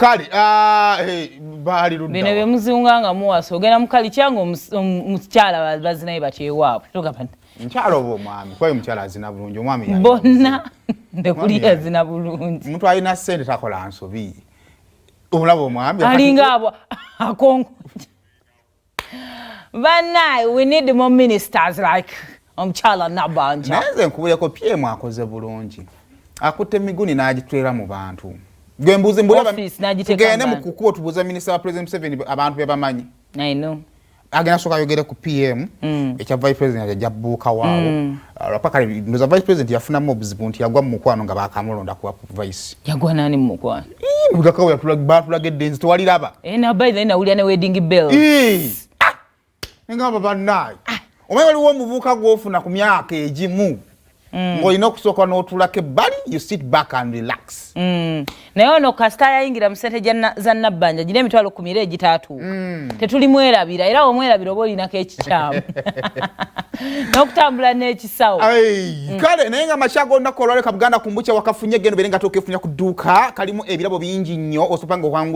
kale bali ludda bino bye muzunganga muwaso ogenda mukali kyango mukyala bazinaye bakyewaabwe togamba mkyala obo mwami kwayo mkyala azina bulungi omwami bonna ndekuli azina bulungi omuntu alina ssente takola nsobi omulaba omwami alinga abo akongo banaye we need more ministers like omukyala Nabbanja naye nkubuleko PM akoze bulungi akutte miguni n'agitwera mu bantu gwe mbuzi mbulaba tugende mu kukuwa tubuuza minisita wa President Museveni abantu be bamanyi I know agenda soka yogere ku PM ekya vice president ajja bbuuka waawo lwapaka ndoza vice president yafunamu obuzibu nti yagwa mu mukwano nga baakamulonda kuba vice yagwa nani mu mukwano budakawo yatulagedde nzi tewaliraba na by the way nawulira ne wedding bell ngamba bannaye omanyi waliwo omuvubuka gw'ofuna ku myaka egimu ng'olina okusooka n'otulako ebbali you sit back and relax naye ono kasita yayingira mu ssente za Nabbanja gina emitwalo 10 egitaatuuka tetuli mwerabira era omwerabira oba olinako ekikyamu n'okutambula n'ekisawo kale naye nga makya gonna kolwaleka Buganda kumbucha wakafunye geno bere nga tokefunya ku dduuka kalimu ebirabo bingi nnyo osopa nga